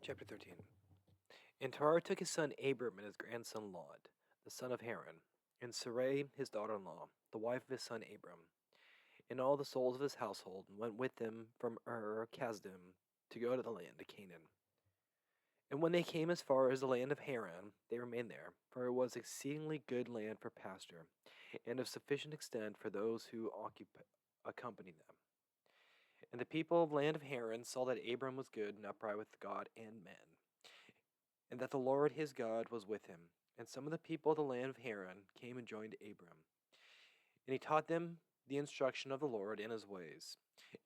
Chapter 13. And Terah took his son Abram and his grandson Lot, the son of Haran, and Sarai his daughter-in-law, the wife of his son Abram, and all the souls of his household, and went with them from Kasdim to go to the land of Canaan. And when they came as far as the land of Haran, they remained there, for it was exceedingly good land for pasture, and of sufficient extent for those who accompanied them. And the people of the land of Haran saw that Abram was good and upright with God and men, and that the Lord his God was with him. And some of the people of the land of Haran came and joined Abram. And he taught them the instruction of the Lord and his ways.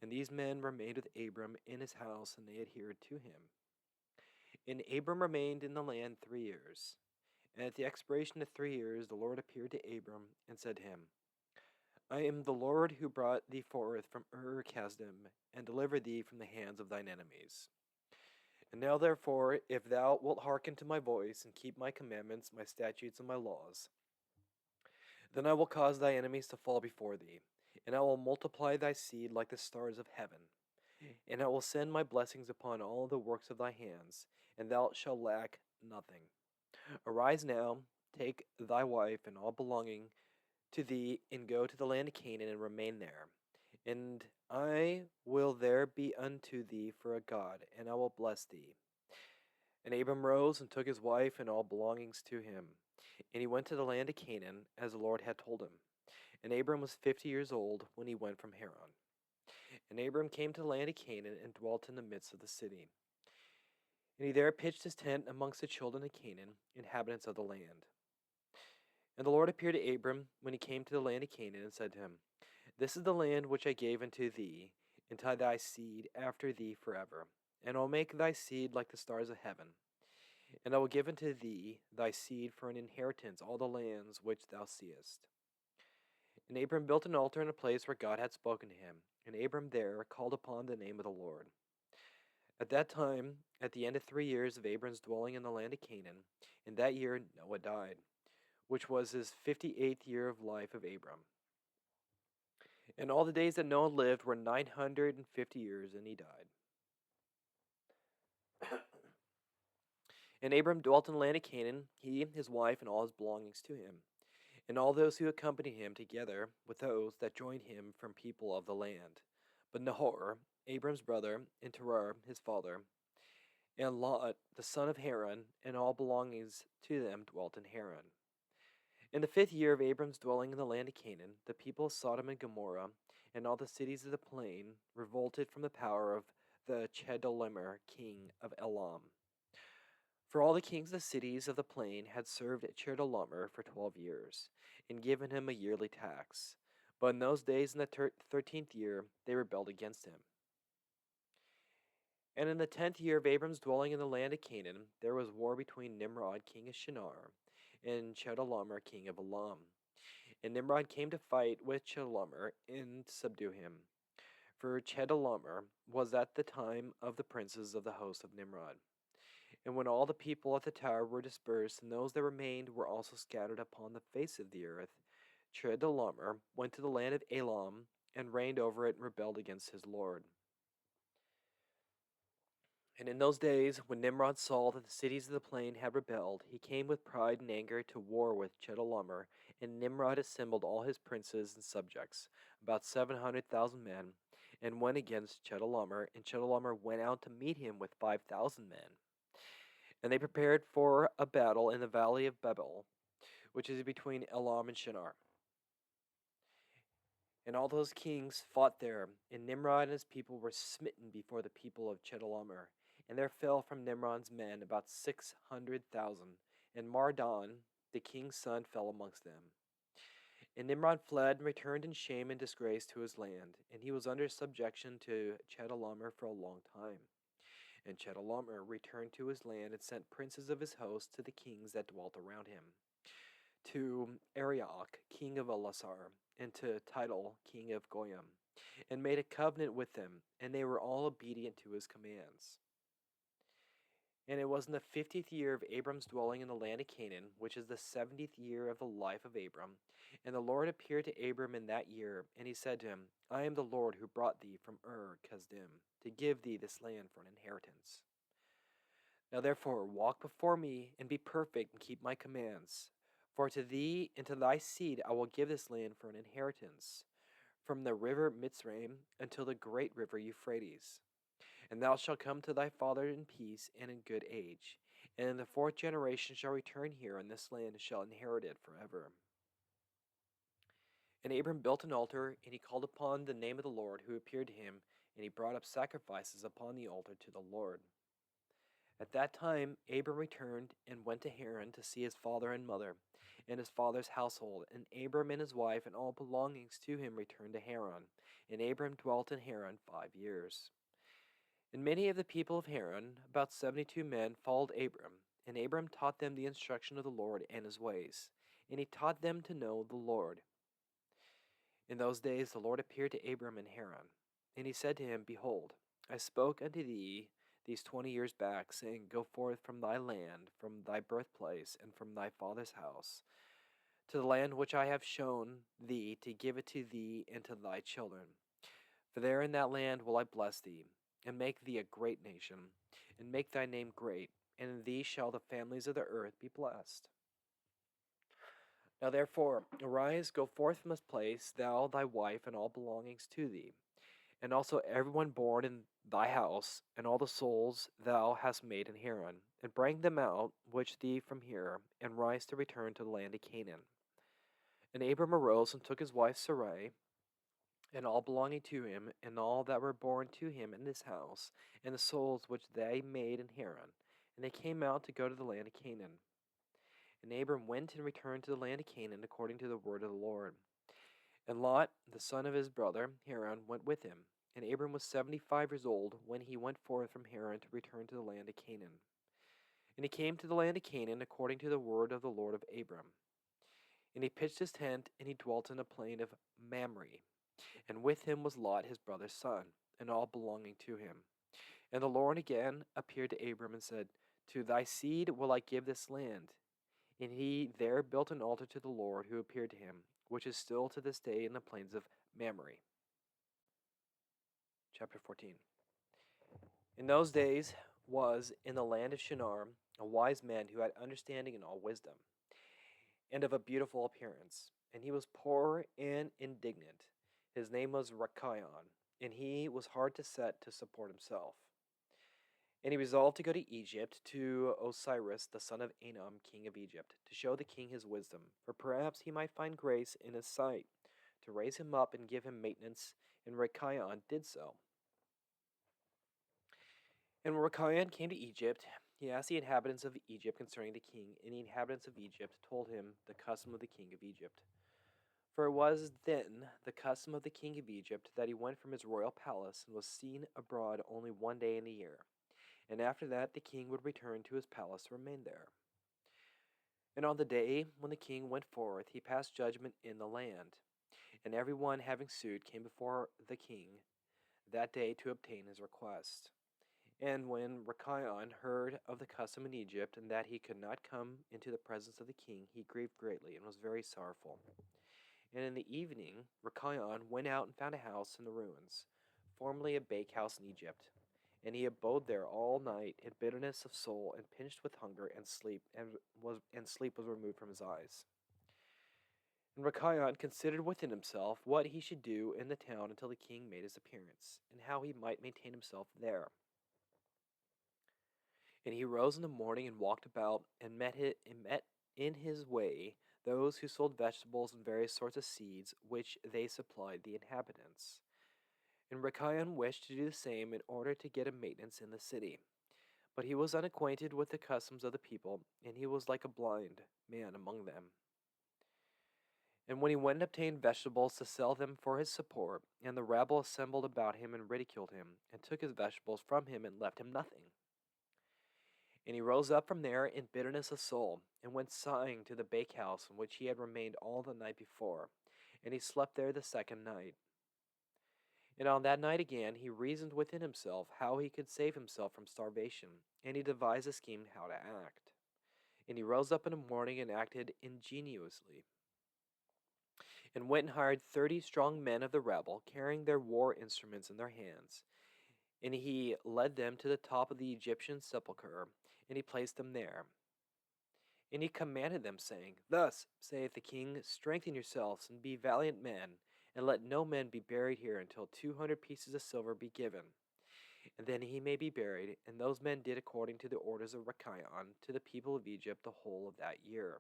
And these men remained with Abram in his house, and they adhered to him. And Abram remained in the land 3 years. And at the expiration of 3 years, the Lord appeared to Abram and said to him, I am the Lord who brought thee forth from Kasdim, and delivered thee from the hands of thine enemies. And now, therefore, if thou wilt hearken to my voice, and keep my commandments, my statutes, and my laws, then I will cause thy enemies to fall before thee, and I will multiply thy seed like the stars of heaven. And I will send my blessings upon all the works of thy hands, and thou shalt lack nothing. Arise now, take thy wife and all belonging to thee, and go to the land of Canaan, and remain there. And I will there be unto thee for a God, and I will bless thee. And Abram rose and took his wife and all belongings to him. And he went to the land of Canaan, as the Lord had told him. And Abram was 50 years old when he went from Haran. And Abram came to the land of Canaan, and dwelt in the midst of the city. And he there pitched his tent amongst the children of Canaan, inhabitants of the land. And the Lord appeared to Abram when he came to the land of Canaan, and said to him, This is the land which I gave unto thee, and to thy seed after thee forever. And I will make thy seed like the stars of heaven. And I will give unto thee thy seed for an inheritance all the lands which thou seest. And Abram built an altar in a place where God had spoken to him, and Abram there called upon the name of the Lord. At that time, at the end of 3 years of Abram's dwelling in the land of Canaan, in that year Noah died, which was his 58th year of life of Abram. And all the days that Noah lived were 950 years, and he died. And Abram dwelt in the land of Canaan, he, his wife, and all his belongings to him, and all those who accompanied him, together with those that joined him from people of the land. But Nahor, Abram's brother, and Terah, his father, and Lot, the son of Haran, and all belongings to them dwelt in Haran. In the 5th year of Abram's dwelling in the land of Canaan, the people of Sodom and Gomorrah, and all the cities of the plain, revolted from the power of the Chedorlaomer, king of Elam. For all the kings of the cities of the plain had served Chedorlaomer for 12 years, and given him a yearly tax. But in those days, in the 13th year, they rebelled against him. And in the 10th year of Abram's dwelling in the land of Canaan, there was war between Nimrod, king of Shinar, and Chedorlaomer, king of Elam. And Nimrod came to fight with Chedorlaomer and to subdue him. For Chedorlaomer was at the time of the princes of the host of Nimrod. And when all the people at the tower were dispersed, and those that remained were also scattered upon the face of the earth, Chedorlaomer went to the land of Elam, and reigned over it, and rebelled against his lord. And in those days, when Nimrod saw that the cities of the plain had rebelled, he came with pride and anger to war with Chedorlaomer, and Nimrod assembled all his princes and subjects, about 700,000 men, and went against Chedorlaomer, and Chedorlaomer went out to meet him with 5,000 men. And they prepared for a battle in the valley of Babel, which is between Elam and Shinar. And all those kings fought there, and Nimrod and his people were smitten before the people of Chedorlaomer. And there fell from Nimrod's men about 600,000, and Mardan, the king's son, fell amongst them. And Nimrod fled and returned in shame and disgrace to his land, and he was under subjection to Chedorlaomer for a long time. And Chedorlaomer returned to his land, and sent princes of his host to the kings that dwelt around him, to Arioch, king of Elasar, and to Tidal, king of Goyim, and made a covenant with them, and they were all obedient to his commands. And it was in the 50th year of Abram's dwelling in the land of Canaan, which is the 70th year of the life of Abram. And the Lord appeared to Abram in that year, and he said to him, I am the Lord who brought thee from Kasdim, to give thee this land for an inheritance. Now therefore walk before me, and be perfect, and keep my commands. For to thee and to thy seed I will give this land for an inheritance, from the river Mitzrayim until the great river Euphrates. And thou shalt come to thy father in peace and in good age. And in the fourth generation shall return here, and this land shall inherit it forever. And Abram built an altar, and he called upon the name of the Lord who appeared to him, and he brought up sacrifices upon the altar to the Lord. At that time Abram returned and went to Haran to see his father and mother, and his father's household. And Abram and his wife and all belongings to him returned to Haran. And Abram dwelt in Haran 5 years. And many of the people of Haran, about 72 men, followed Abram. And Abram taught them the instruction of the Lord and his ways. And he taught them to know the Lord. In those days the Lord appeared to Abram in Haran. And he said to him, Behold, I spoke unto thee these 20 years back, saying, Go forth from thy land, from thy birthplace, and from thy father's house, to the land which I have shown thee, to give it to thee and to thy children. For there in that land will I bless thee, and make thee a great nation, and make thy name great, and in thee shall the families of the earth be blessed. Now therefore, arise, go forth from this place, thou, thy wife, and all belongings to thee, and also everyone born in thy house, and all the souls thou hast made in Haran, and bring them out which thee from here, and rise to return to the land of Canaan. And Abram arose and took his wife Sarai, and all belonging to him, and all that were born to him in his house, and the souls which they made in Haran, and they came out to go to the land of Canaan. And Abram went and returned to the land of Canaan according to the word of the Lord. And Lot, the son of his brother Haran, went with him. And Abram was 75 years old when he went forth from Haran to return to the land of Canaan. And he came to the land of Canaan according to the word of the Lord of Abram. And he pitched his tent, and he dwelt in a plain of Mamre. And with him was Lot his brother's son, and all belonging to him. And the Lord again appeared to Abram and said, To thy seed will I give this land. And he there built an altar to the Lord who appeared to him, which is still to this day in the plains of Mamre. Chapter 14. In those days was in the land of Shinar a wise man who had understanding and all wisdom, and of a beautiful appearance. And he was poor and indignant. His name was Rachion, and he was hard to set to support himself. And he resolved to go to Egypt, to Osiris, the son of Anom, king of Egypt, to show the king his wisdom, for perhaps he might find grace in his sight, to raise him up and give him maintenance. And Rachion did so. And when Rachion came to Egypt, he asked the inhabitants of Egypt concerning the king, and the inhabitants of Egypt told him the custom of the king of Egypt. For it was then the custom of the king of Egypt that he went from his royal palace and was seen abroad only one day in the year, and after that the king would return to his palace to remain there. And on the day when the king went forth, he passed judgment in the land, and every one having sued came before the king that day to obtain his request. And when Rachion heard of the custom in Egypt, and that he could not come into the presence of the king, he grieved greatly and was very sorrowful. And in the evening Rachion went out and found a house in the ruins, formerly a bakehouse in Egypt. And he abode there all night in bitterness of soul, and pinched with hunger and sleep, and sleep was removed from his eyes. And Rachion considered within himself what he should do in the town until the king made his appearance, and how he might maintain himself there. And he rose in the morning and walked about, and met in his way those who sold vegetables and various sorts of seeds, which they supplied the inhabitants. And Rachion wished to do the same in order to get a maintenance in the city. But he was unacquainted with the customs of the people, and he was like a blind man among them. And when he went and obtained vegetables to sell them for his support, and the rabble assembled about him and ridiculed him, and took his vegetables from him and left him nothing. And he rose up from there in bitterness of soul, and went sighing to the bakehouse in which he had remained all the night before, and he slept there the second night. And on that night again he reasoned within himself how he could save himself from starvation, and he devised a scheme how to act. And he rose up in the morning and acted ingeniously, and went and hired 30 strong men of the rabble, carrying their war instruments in their hands. And he led them to the top of the Egyptian sepulchre, and he placed them there. And he commanded them, saying, Thus saith the king, strengthen yourselves, and be valiant men, and let no man be buried here until 200 pieces of silver be given, and then he may be buried. And those men did according to the orders of Rachion to the people of Egypt the whole of that year.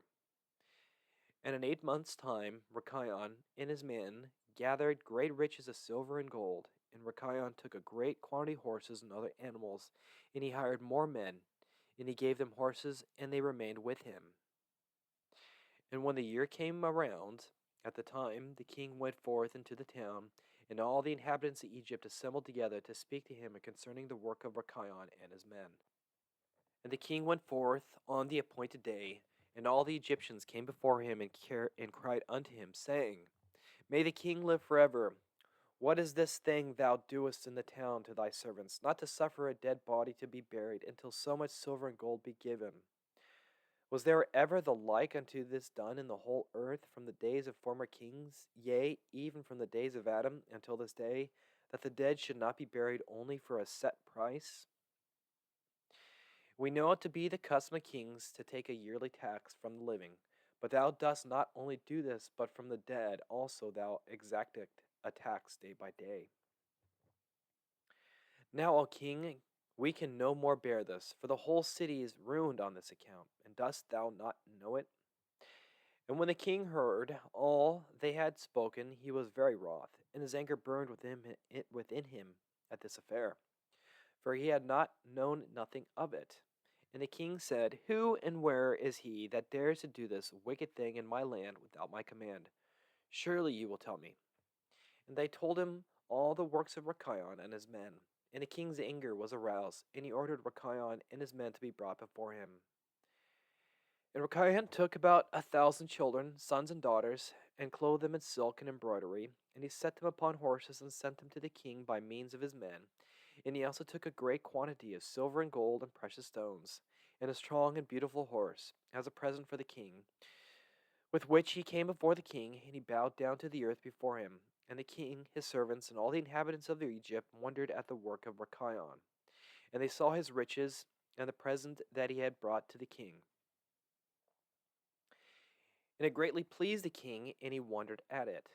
And in 8 months' time, Rachion and his men gathered great riches of silver and gold. And Rachion took a great quantity of horses and other animals, and he hired more men, and he gave them horses, and they remained with him. And when the year came around, at the time the king went forth into the town, and all the inhabitants of Egypt assembled together to speak to him concerning the work of Rachion and his men. And the king went forth on the appointed day, and all the Egyptians came before him and cried unto him, saying, May the king live forever. What is this thing thou doest in the town to thy servants, not to suffer a dead body to be buried, until so much silver and gold be given? Was there ever the like unto this done in the whole earth from the days of former kings, yea, even from the days of Adam until this day, that the dead should not be buried only for a set price? We know it to be the custom of kings to take a yearly tax from the living, but thou dost not only do this, but from the dead also thou exactest a tax day by day. Now, O king, we can no more bear this, for the whole city is ruined on this account, and dost thou not know it? And when the king heard all they had spoken, he was very wroth, and his anger burned within him at this affair, for he had not known nothing of it. And the king said, Who and where is he that dares to do this wicked thing in my land without my command? Surely you will tell me. And they told him all the works of Rachion and his men. And the king's anger was aroused, and he ordered Rachion and his men to be brought before him. And Rachion took about 1,000 children, sons and daughters, and clothed them in silk and embroidery, and he set them upon horses and sent them to the king by means of his men. And he also took a great quantity of silver and gold and precious stones, and a strong and beautiful horse, as a present for the king, with which he came before the king, and he bowed down to the earth before him. And the king, his servants, and all the inhabitants of Egypt wondered at the work of Rachion. And they saw his riches, and the present that he had brought to the king. And it greatly pleased the king, and he wondered at it.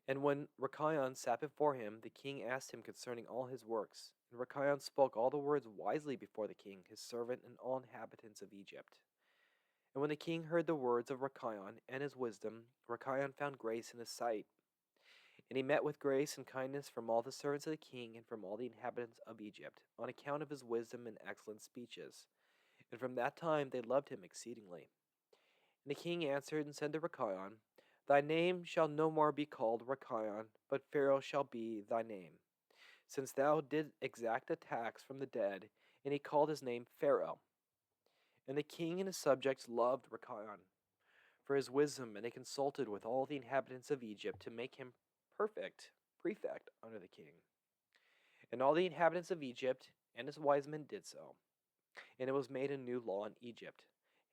And when Rachion sat before him, the king asked him concerning all his works. And Rachion spoke all the words wisely before the king, his servant, and all inhabitants of Egypt. And when the king heard the words of Rachion and his wisdom, Rachion found grace in his sight. And he met with grace and kindness from all the servants of the king and from all the inhabitants of Egypt, on account of his wisdom and excellent speeches. And from that time they loved him exceedingly. And the king answered and said to Rachion, Thy name shall no more be called Rachion, but Pharaoh shall be thy name, since thou didst exact a tax from the dead. And he called his name Pharaoh. And the king and his subjects loved Rachion for his wisdom, and they consulted with all the inhabitants of Egypt to make him perfect prefect under the king. And all the inhabitants of Egypt and his wise men did so. And it was made a new law in Egypt.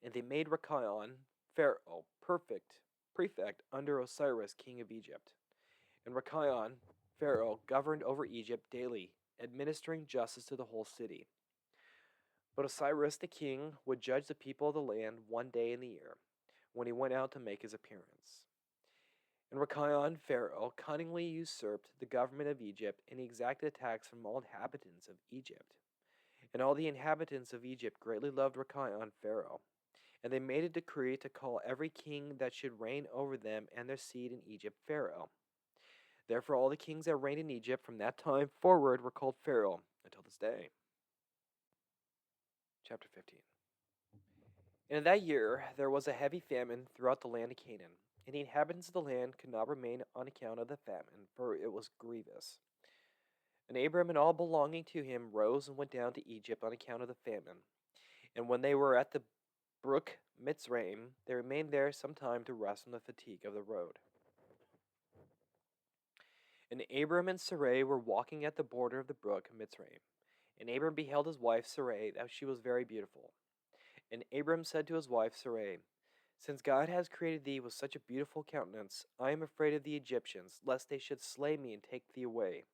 And they made Rachion, Pharaoh, perfect prefect under Osiris, king of Egypt. And Rachion, Pharaoh, governed over Egypt daily, administering justice to the whole city. But Osiris the king would judge the people of the land one day in the year, when he went out to make his appearance. And Rachion, Pharaoh, cunningly usurped the government of Egypt, and he exacted a tax from all inhabitants of Egypt. And all the inhabitants of Egypt greatly loved Rachion, Pharaoh. And they made a decree to call every king that should reign over them and their seed in Egypt Pharaoh. Therefore all the kings that reigned in Egypt from that time forward were called Pharaoh until this day. Chapter 15. And in that year there was a heavy famine throughout the land of Canaan, and the inhabitants of the land could not remain on account of the famine, for it was grievous. And Abram and all belonging to him rose and went down to Egypt on account of the famine. And when they were at the brook Mitzraim, they remained there some time to rest from the fatigue of the road. And Abram and Sarai were walking at the border of the brook Mitzraim. And Abram beheld his wife Sarai, that she was very beautiful. And Abram said to his wife Sarai, Since God has created thee with such a beautiful countenance, I am afraid of the Egyptians, lest they should slay me and take thee away.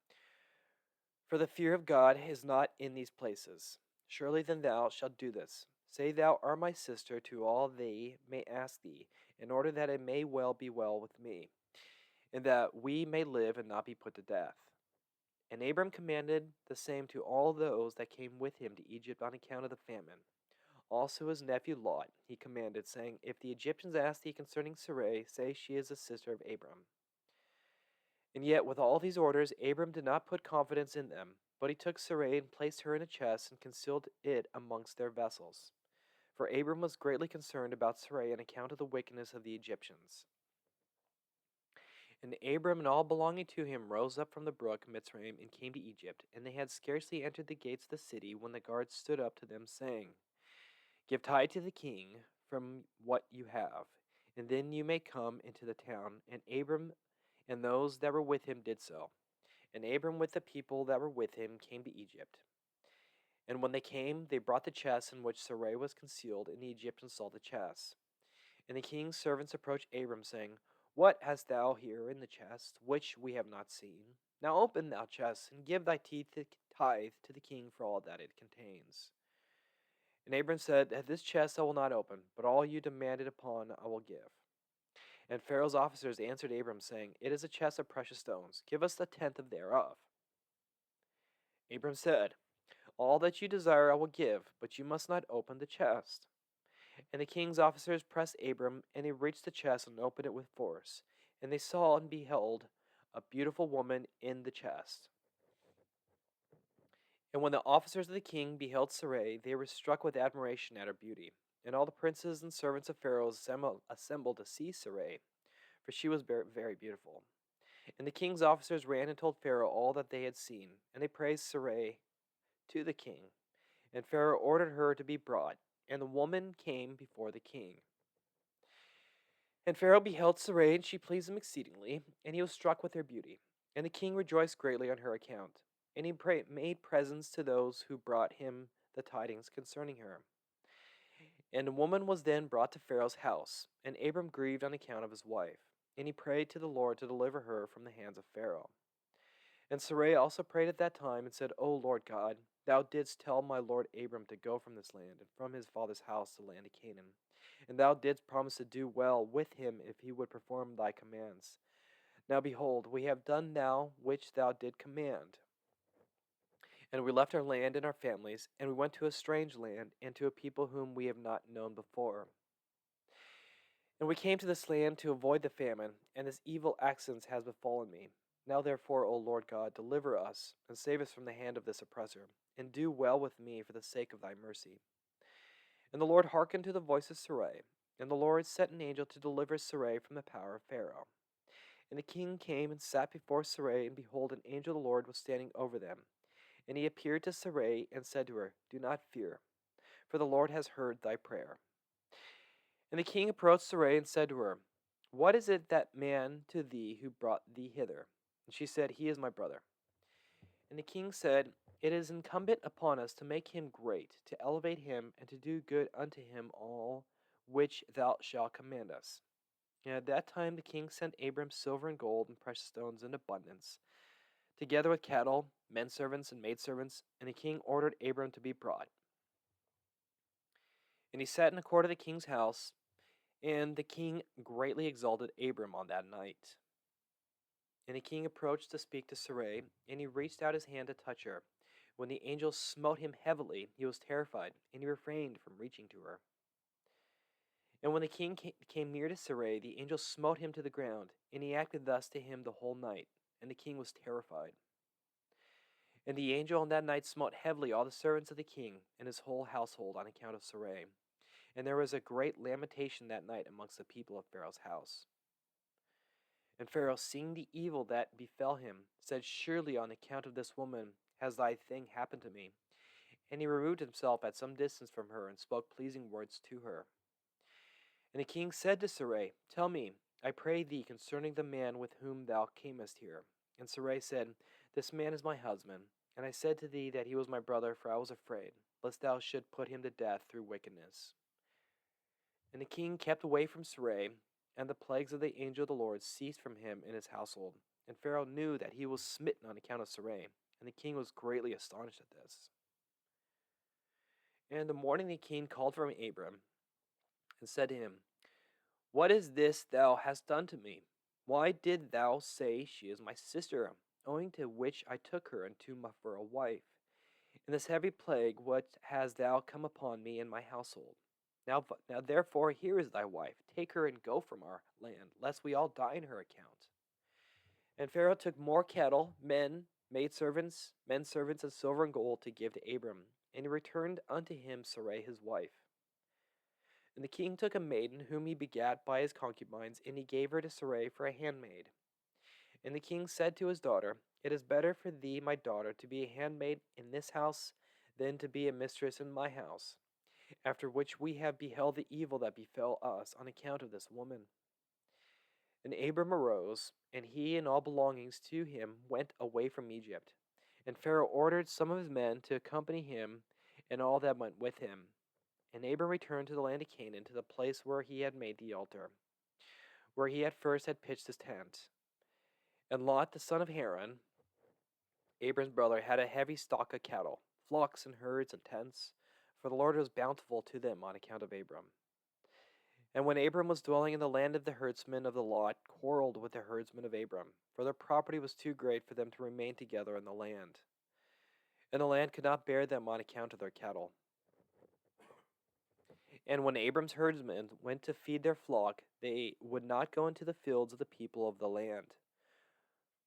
For the fear of God is not in these places. Surely then thou shalt do this. Say thou art my sister to all they may ask thee, in order that it may be well with me, and that we may live and not be put to death. And Abram commanded the same to all those that came with him to Egypt on account of the famine. Also his nephew Lot he commanded, saying, If the Egyptians ask thee concerning Sarai, say she is a sister of Abram. And yet with all these orders Abram did not put confidence in them, but he took Sarai and placed her in a chest and concealed it amongst their vessels. For Abram was greatly concerned about Sarai on account of the wickedness of the Egyptians. And Abram and all belonging to him rose up from the brook Mitzrayim and came to Egypt, and they had scarcely entered the gates of the city when the guards stood up to them, saying, Give tithe to the king from what you have, and then you may come into the town. And Abram and those that were with him did so. And Abram with the people that were with him came to Egypt. And when they came, they brought the chest in which Sarai was concealed, and the Egyptians saw the chest. And the king's servants approached Abram, saying, What hast thou here in the chest, which we have not seen? Now open thou chest, and give thy tithe to the king for all that it contains. And Abram said, This chest I will not open, but all you demanded upon I will give. And Pharaoh's officers answered Abram, saying, It is a chest of precious stones. Give us the tenth of thereof. Abram said, All that you desire I will give, but you must not open the chest. And the king's officers pressed Abram, and he reached the chest and opened it with force. And they saw and beheld a beautiful woman in the chest. And when the officers of the king beheld Sarai, they were struck with admiration at her beauty. And all the princes and servants of Pharaoh assembled to see Sarai, for she was very beautiful. And the king's officers ran and told Pharaoh all that they had seen, and they praised Sarai to the king. And Pharaoh ordered her to be brought, and the woman came before the king. And Pharaoh beheld Sarai, and she pleased him exceedingly, and he was struck with her beauty. And the king rejoiced greatly on her account. And he made presents to those who brought him the tidings concerning her. And the woman was then brought to Pharaoh's house, and Abram grieved on account of his wife. And he prayed to the Lord to deliver her from the hands of Pharaoh. And Sarai also prayed at that time, and said, O Lord God, thou didst tell my lord Abram to go from this land, and from his father's house to the land of Canaan. And thou didst promise to do well with him if he would perform thy commands. Now behold, we have done now which thou did command. And we left our land and our families, and we went to a strange land, and to a people whom we have not known before. And we came to this land to avoid the famine, and this evil accident has befallen me. Now therefore, O Lord God, deliver us, and save us from the hand of this oppressor, and do well with me for the sake of thy mercy. And the Lord hearkened to the voice of Sarai, and the Lord sent an angel to deliver Sarai from the power of Pharaoh. And the king came and sat before Sarai, and behold, an angel of the Lord was standing over them. And he appeared to Sarai, and said to her, Do not fear, for the Lord has heard thy prayer. And the king approached Sarai, and said to her, What is it that man to thee who brought thee hither? And she said, He is my brother. And the king said, It is incumbent upon us to make him great, to elevate him, and to do good unto him all which thou shalt command us. And at that time the king sent Abram silver and gold and precious stones in abundance, together with cattle, men servants, and maidservants. And the king ordered Abram to be brought. And he sat in the court of the king's house, and the king greatly exalted Abram on that night. And the king approached to speak to Sarai, and he reached out his hand to touch her. When the angel smote him heavily, he was terrified, and he refrained from reaching to her. And when the king came near to Sarai, the angel smote him to the ground, and he acted thus to him the whole night, and the king was terrified. And the angel on that night smote heavily all the servants of the king and his whole household on account of Sarai. And there was a great lamentation that night amongst the people of Pharaoh's house. And Pharaoh, seeing the evil that befell him, said, Surely on account of this woman has thy thing happened to me. And he removed himself at some distance from her, and spoke pleasing words to her. And the king said to Sarai, Tell me, I pray thee, concerning the man with whom thou camest here. And Sarai said, This man is my husband. And I said to thee that he was my brother, for I was afraid, lest thou should put him to death through wickedness. And the king kept away from Sarai, and the plagues of the angel of the Lord ceased from him and his household. And Pharaoh knew that he was smitten on account of Sarai. and the king was greatly astonished at this. And in the morning the king called for Abram, and said to him, What is this thou hast done to me? Why did thou say she is my sister, owing to which I took her for a wife? In this heavy plague, what hast thou come upon me and my household? Now therefore, here is thy wife. Take her and go from our land, lest we all die in her account. And Pharaoh took more cattle, maidservants, men servants, and silver and gold to give to Abram, and he returned unto him Sarai his wife. And the king took a maiden whom he begat by his concubines, and he gave her to Sarai for a handmaid. And the king said to his daughter, It is better for thee, my daughter, to be a handmaid in this house than to be a mistress in my house, after which we have beheld the evil that befell us on account of this woman. And Abram arose, and he and all belongings to him went away from Egypt. And Pharaoh ordered some of his men to accompany him, and all that went with him. And Abram returned to the land of Canaan, to the place where he had made the altar, where he at first had pitched his tent. And Lot the son of Haran, Abram's brother, had a heavy stock of cattle, flocks and herds and tents, for the Lord was bountiful to them on account of Abram. And when Abram was dwelling in the land, of the herdsmen of the Lot quarreled with the herdsmen of Abram, for their property was too great for them to remain together in the land. And the land could not bear them on account of their cattle. And when Abram's herdsmen went to feed their flock, they would not go into the fields of the people of the land.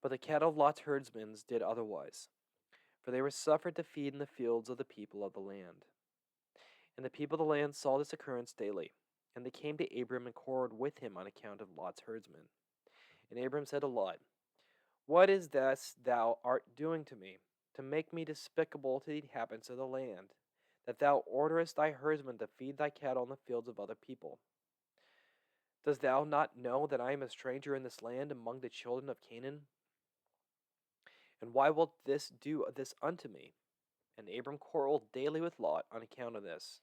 But the cattle of Lot's herdsmen did otherwise, for they were suffered to feed in the fields of the people of the land. And the people of the land saw this occurrence daily, and they came to Abram and quarreled with him on account of Lot's herdsmen. And Abram said to Lot, What is this thou art doing to me, to make me despicable to the inhabitants of the land, that thou orderest thy herdsmen to feed thy cattle in the fields of other people? Dost thou not know that I am a stranger in this land among the children of Canaan? And why wilt this do this unto me? And Abram quarreled daily with Lot on account of this.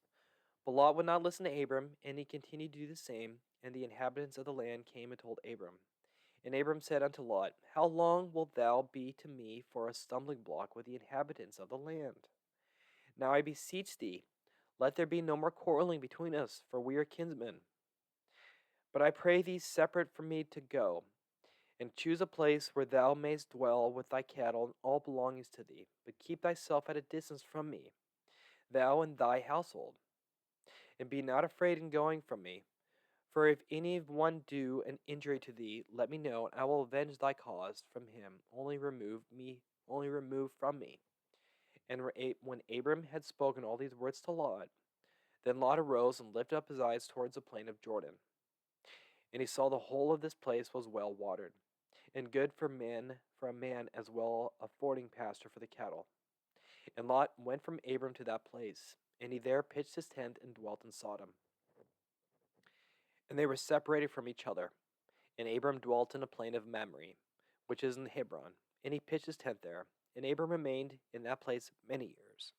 But Lot would not listen to Abram, and he continued to do the same. And the inhabitants of the land came and told Abram. And Abram said unto Lot, How long wilt thou be to me for a stumbling block with the inhabitants of the land? Now I beseech thee, let there be no more quarreling between us, for we are kinsmen. But I pray thee, separate from me to go, and choose a place where thou mayst dwell with thy cattle and all belongings to thee, but keep thyself at a distance from me, thou and thy household. And be not afraid in going from me. For if any one do an injury to thee, let me know, and I will avenge thy cause from him. Only remove from me. And when Abram had spoken all these words to Lot, then Lot arose and lifted up his eyes towards the plain of Jordan. And he saw the whole of this place was well watered, and good for a man as well a fording pasture for the cattle. And Lot went from Abram to that place, and he there pitched his tent and dwelt in Sodom. And they were separated from each other. And Abram dwelt in a plain of Mamre, which is in Hebron, and he pitched his tent there. And Abram remained in that place many years.